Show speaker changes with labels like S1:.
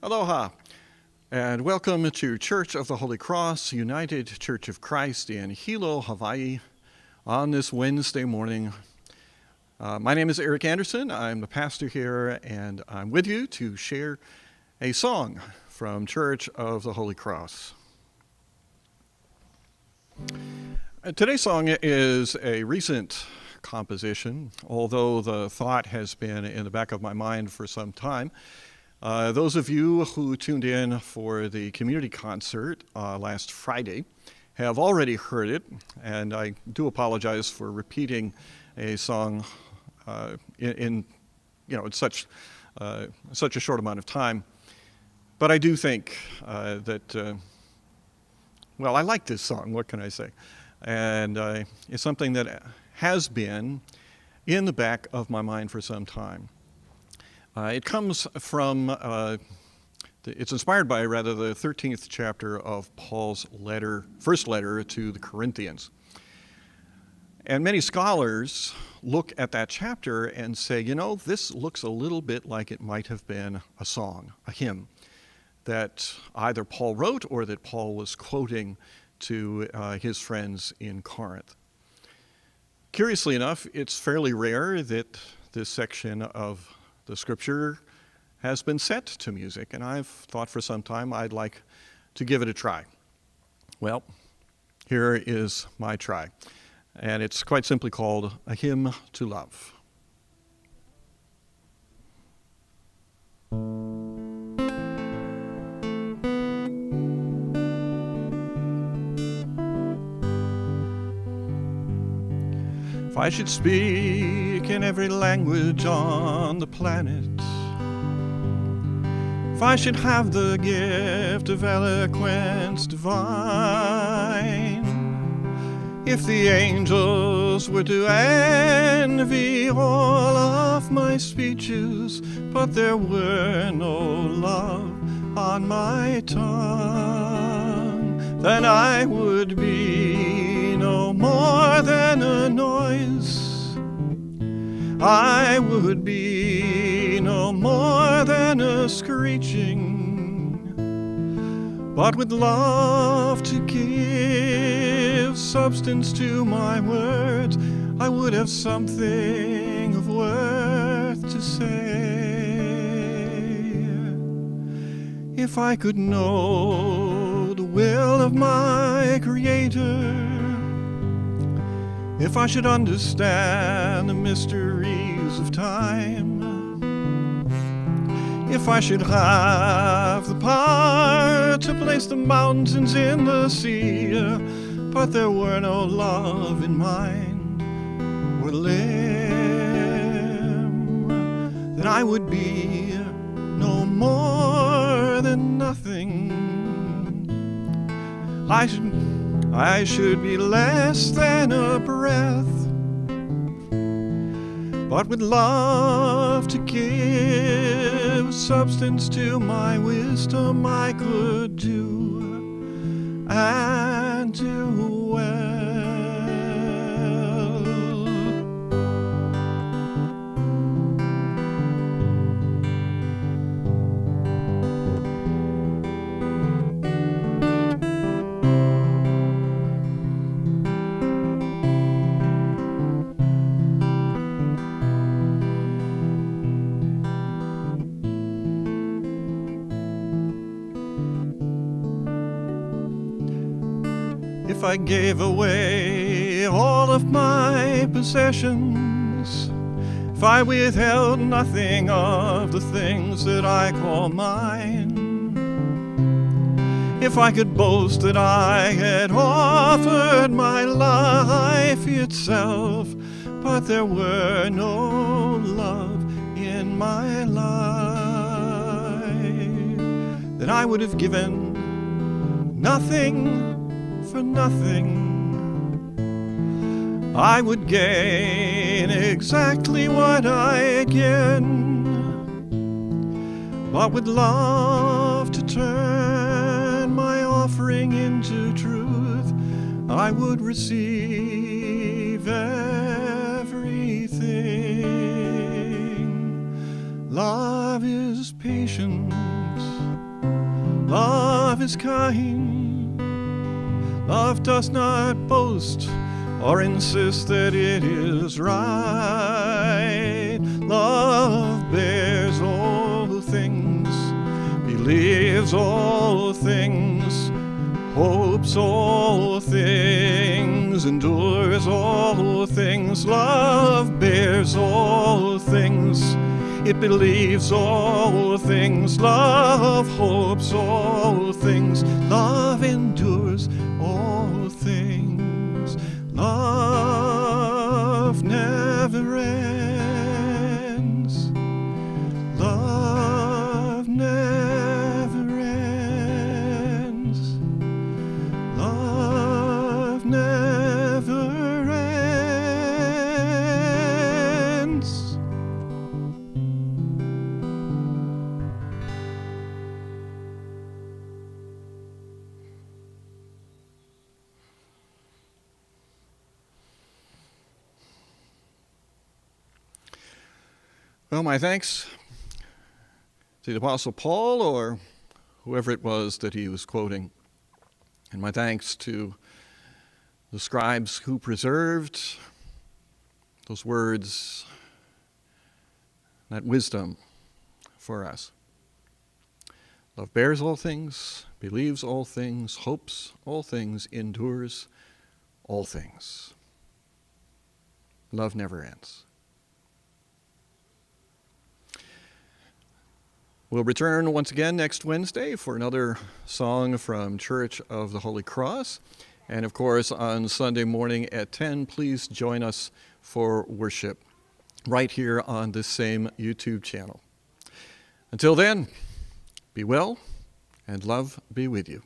S1: Aloha, and welcome to Church of the Holy Cross, United Church of Christ in Hilo, Hawaii, on this Wednesday morning. My name is Eric Anderson. I'm the pastor here, and I'm with you to share a song from Church of the Holy Cross. Today's song is a recent composition, although the thought has been in the back of my mind for some time. Those of you who tuned in for the community concert last Friday have already heard it, and I do apologize for repeating a song in such a short amount of time. But I do think that I like this song. What can I say? And it's something that has been in the back of my mind for some time. It comes from, it's inspired by, the 13th chapter of Paul's first letter to the Corinthians. And many scholars look at that chapter and say, this looks a little bit like it might have been a song, a hymn, that either Paul wrote or that Paul was quoting to his friends in Corinth. Curiously enough, it's fairly rare that this section of the scripture has been set to music, and I've thought for some time I'd like to give it a try. Well, here is my try, and it's quite simply called A Hymn to Love. If I should speak in every language on the planet, if I should have the gift of eloquence divine, if the angels were to envy all of my speeches, but there were no love on my tongue, then I would be no more than a noise. I would be no more than a screeching. But with love to give substance to my words, I would have something of worth to say. If I could know the will of my Creator, if I should understand the mysteries of time, if I should have the power to place the mountains in the sea, but there were no love in mind or limb, then I would be no more than nothing. I should be less than a breath, but with love to give substance to my wisdom, I could do and do well. If I gave away all of my possessions, if I withheld nothing of the things that I call mine, if I could boast that I had offered my life itself, but there were no love in my life, then I would have given nothing for nothing. I would gain exactly what I get, but with love to turn my offering into truth, I would receive everything. Love is patience, Love is kind. Love does not boast or insist that it is right. Love bears all things, believes all things, hopes all things, endures all things. Love bears all things, it believes all things. Love hopes all things, love endures all things. Love never ends. Love never ends. Love never ends. Well, my thanks to the Apostle Paul, or whoever it was that he was quoting, and my thanks to the scribes who preserved those words, that wisdom for us. Love bears all things, believes all things, hopes all things, endures all things. Love never ends. We'll return once again next Wednesday for another song from Church of the Holy Cross. And of course, on Sunday morning at 10, please join us for worship right here on this same YouTube channel. Until then, be well and love be with you.